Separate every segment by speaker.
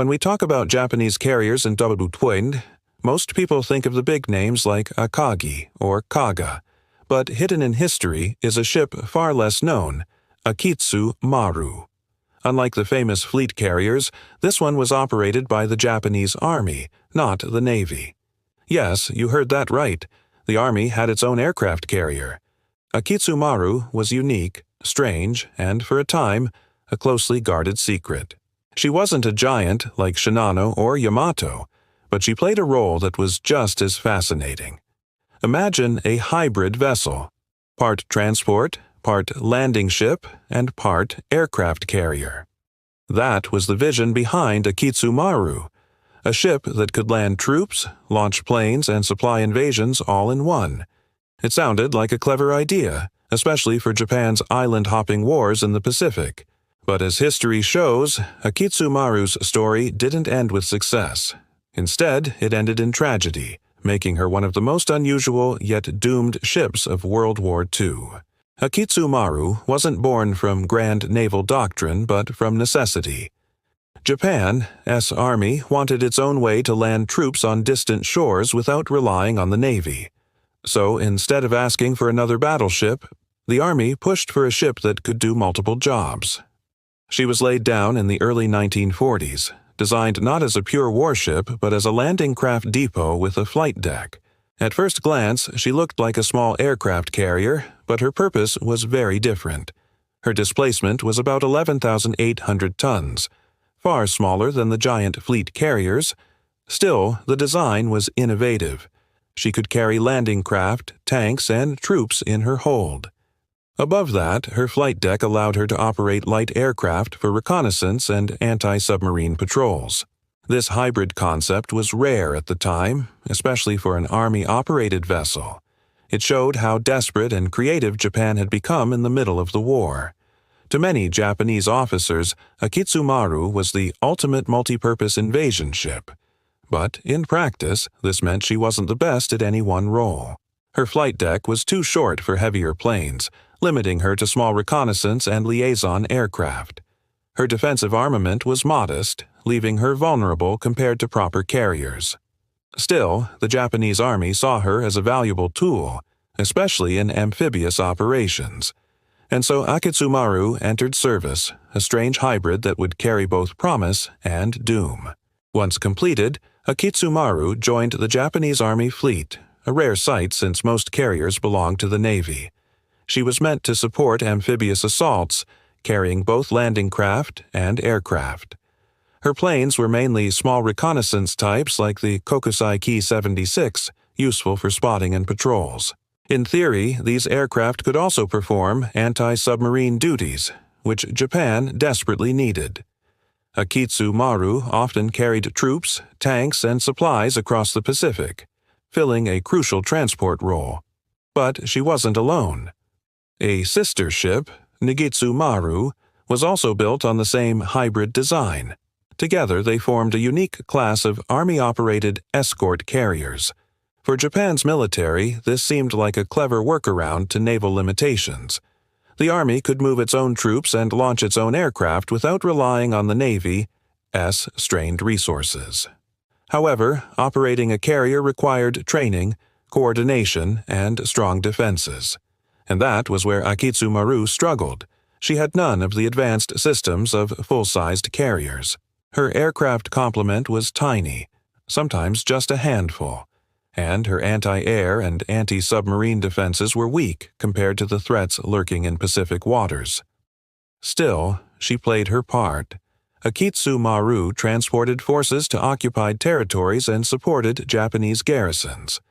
Speaker 1: When we talk about Japanese carriers in WWII, most people think of the big names like Akagi or Kaga, but hidden in history is a ship far less known, Akitsu Maru. Unlike the famous fleet carriers, this one was operated by the Japanese Army, not the Navy. Yes, you heard that right. The Army had its own aircraft carrier. Akitsu Maru was unique, strange, and, for a time, a closely guarded secret. She wasn't a giant like Shinano or Yamato, but she played a role that was just as fascinating. Imagine a hybrid vessel, part transport, part landing ship, and part aircraft carrier. That was the vision behind Akitsu Maru, a ship that could land troops, launch planes, and supply invasions all in one. It sounded like a clever idea, especially for Japan's island-hopping wars in the Pacific. But as history shows, Akitsu Maru's story didn't end with success. Instead, it ended in tragedy, making her one of the most unusual yet doomed ships of World War II. Akitsu Maru wasn't born from grand naval doctrine but from necessity. Japan's army wanted its own way to land troops on distant shores without relying on the Navy. So instead of asking for another battleship, the Army pushed for a ship that could do multiple jobs. She was laid down in the early 1940s, designed not as a pure warship but as a landing craft depot with a flight deck. At first glance, she looked like a small aircraft carrier, but her purpose was very different. Her displacement was about 11,800 tons, far smaller than the giant fleet carriers. Still, the design was innovative. She could carry landing craft, tanks, and troops in her hold. Above that, her flight deck allowed her to operate light aircraft for reconnaissance and anti-submarine patrols. This hybrid concept was rare at the time, especially for an Army-operated vessel. It showed how desperate and creative Japan had become in the middle of the war. To many Japanese officers, Akitsu Maru was the ultimate multi-purpose invasion ship. But in practice, this meant she wasn't the best at any one role. Her flight deck was too short for heavier planes, limiting her to small reconnaissance and liaison aircraft. Her defensive armament was modest, leaving her vulnerable compared to proper carriers. Still, the Japanese Army saw her as a valuable tool, especially in amphibious operations. And so Akitsu Maru entered service, a strange hybrid that would carry both promise and doom. Once completed, Akitsu Maru joined the Japanese Army fleet, a rare sight since most carriers belonged to the Navy. She was meant to support amphibious assaults, carrying both landing craft and aircraft. Her planes were mainly small reconnaissance types like the Kokusai Ki-76, useful for spotting and patrols. In theory, these aircraft could also perform anti-submarine duties, which Japan desperately needed. Akitsu Maru often carried troops, tanks, and supplies across the Pacific, filling a crucial transport role. But she wasn't alone. A sister ship, Nagitsu Maru, was also built on the same hybrid design. Together, they formed a unique class of Army-operated escort carriers. For Japan's military, this seemed like a clever workaround to naval limitations. The Army could move its own troops and launch its own aircraft without relying on the Navy's strained resources. However, operating a carrier required training, coordination, and strong defenses. And that was where Akitsu Maru struggled. She had none of the advanced systems of full-sized carriers. Her aircraft complement was tiny, sometimes just a handful, and her anti-air and anti-submarine defenses were weak compared to the threats lurking in Pacific waters. Still, she played her part. Akitsu Maru transported forces to occupied territories and supported Japanese garrisons.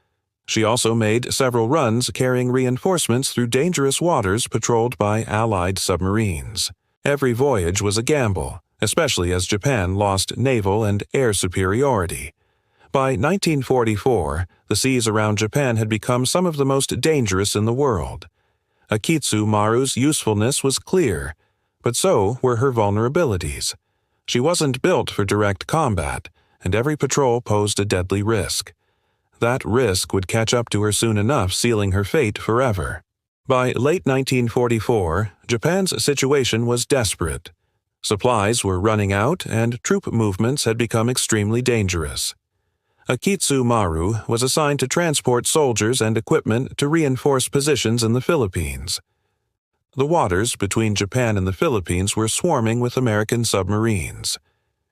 Speaker 1: She also made several runs carrying reinforcements through dangerous waters patrolled by Allied submarines. Every voyage was a gamble, especially as Japan lost naval and air superiority. By 1944, the seas around Japan had become some of the most dangerous in the world. Akitsu Maru's usefulness was clear, but so were her vulnerabilities. She wasn't built for direct combat, and every patrol posed a deadly risk. That risk would catch up to her soon enough, sealing her fate forever. By late 1944, Japan's situation was desperate. Supplies were running out and troop movements had become extremely dangerous. Akitsu Maru was assigned to transport soldiers and equipment to reinforce positions in the Philippines. The waters between Japan and the Philippines were swarming with American submarines.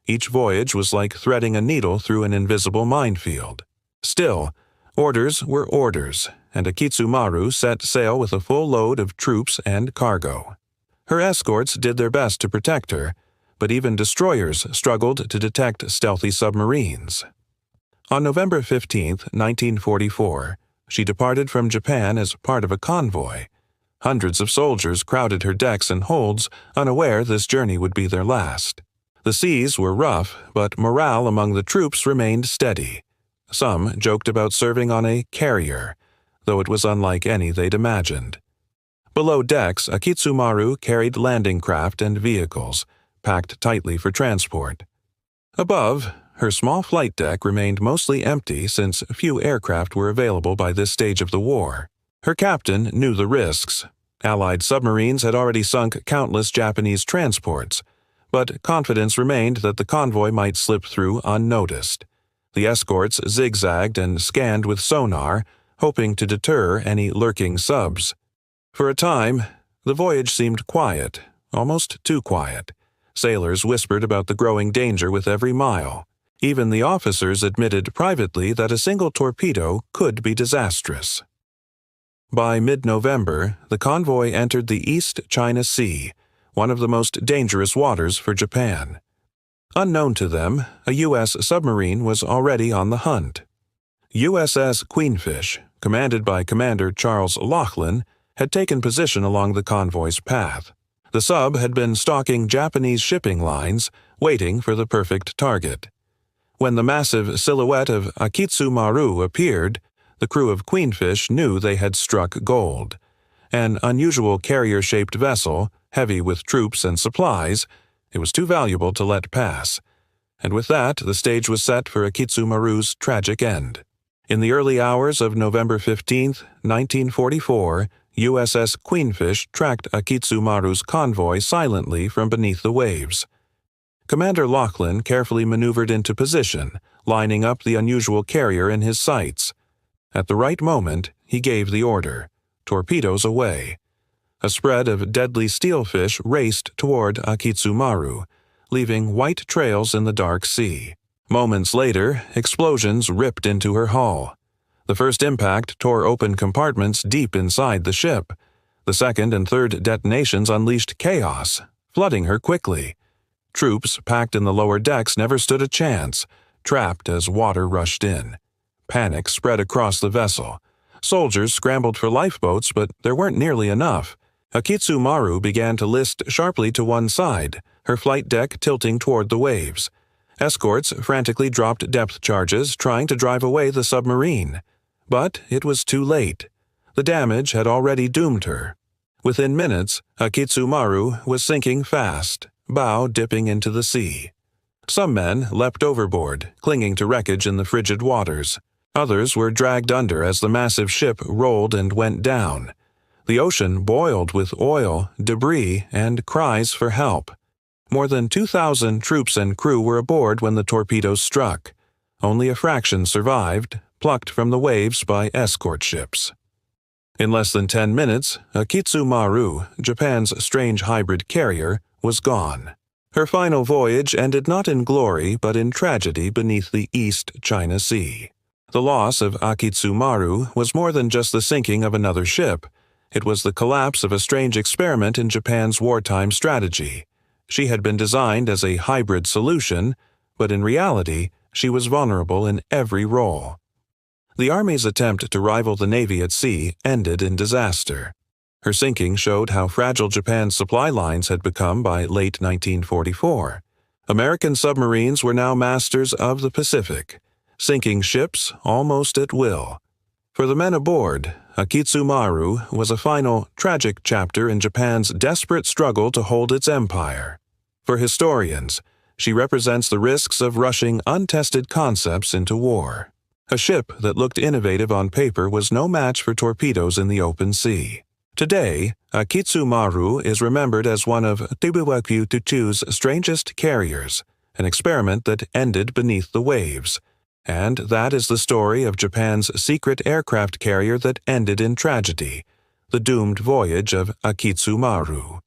Speaker 1: Each voyage was like threading a needle through an invisible minefield. Still, orders were orders, and Akitsu Maru set sail with a full load of troops and cargo. Her escorts did their best to protect her, but even destroyers struggled to detect stealthy submarines. On November 15, 1944, she departed from Japan as part of a convoy. Hundreds of soldiers crowded her decks and holds, unaware this journey would be their last. The seas were rough, but morale among the troops remained steady. Some joked about serving on a carrier, though it was unlike any they'd imagined. Below decks, Akitsu Maru carried landing craft and vehicles, packed tightly for transport. Above, her small flight deck remained mostly empty since few aircraft were available by this stage of the war. Her captain knew the risks. Allied submarines had already sunk countless Japanese transports, but confidence remained that the convoy might slip through unnoticed. The escorts zigzagged and scanned with sonar, hoping to deter any lurking subs. For a time, the voyage seemed quiet, almost too quiet. Sailors whispered about the growing danger with every mile. Even the officers admitted privately that a single torpedo could be disastrous. By mid-November, the convoy entered the East China Sea, one of the most dangerous waters for Japan. Unknown to them, a U.S. submarine was already on the hunt. USS Queenfish, commanded by Commander Charles Laughlin, had taken position along the convoy's path. The sub had been stalking Japanese shipping lines, waiting for the perfect target. When the massive silhouette of Akitsu Maru appeared, the crew of Queenfish knew they had struck gold. An unusual carrier-shaped vessel, heavy with troops and supplies, it was too valuable to let pass. And with that, the stage was set for Akitsu Maru's tragic end. In the early hours of November 15, 1944, USS Queenfish tracked Akitsu Maru's convoy silently from beneath the waves. Commander Laughlin carefully maneuvered into position, lining up the unusual carrier in his sights. At the right moment, he gave the order, torpedoes away. A spread of deadly steelfish raced toward Akitsu Maru, leaving white trails in the dark sea. Moments later, explosions ripped into her hull. The first impact tore open compartments deep inside the ship. The second and third detonations unleashed chaos, flooding her quickly. Troops packed in the lower decks never stood a chance, trapped as water rushed in. Panic spread across the vessel. Soldiers scrambled for lifeboats, but there weren't nearly enough. Akitsu Maru began to list sharply to one side, her flight deck tilting toward the waves. Escorts frantically dropped depth charges, trying to drive away the submarine. But it was too late. The damage had already doomed her. Within minutes, Akitsu Maru was sinking fast, bow dipping into the sea. Some men leapt overboard, clinging to wreckage in the frigid waters. Others were dragged under as the massive ship rolled and went down. The ocean boiled with oil, debris, and cries for help. More than 2,000 troops and crew were aboard when the torpedoes struck. Only a fraction survived, plucked from the waves by escort ships. In less than 10 minutes, Akitsu Maru, Japan's strange hybrid carrier, was gone. Her final voyage ended not in glory but in tragedy beneath the East China Sea. The loss of Akitsu Maru was more than just the sinking of another ship. It was the collapse of a strange experiment in Japan's wartime strategy. She had been designed as a hybrid solution, but in reality, she was vulnerable in every role. The Army's attempt to rival the Navy at sea ended in disaster. Her sinking showed how fragile Japan's supply lines had become by late 1944. American submarines were now masters of the Pacific, sinking ships almost at will. For the men aboard, Akitsu Maru was a final, tragic chapter in Japan's desperate struggle to hold its empire. For historians, she represents the risks of rushing untested concepts into war. A ship that looked innovative on paper was no match for torpedoes in the open sea. Today, Akitsu Maru is remembered as one of WWII's strangest carriers, an experiment that ended beneath the waves. And that is the story of Japan's secret aircraft carrier that ended in tragedy, the doomed voyage of Akitsu Maru.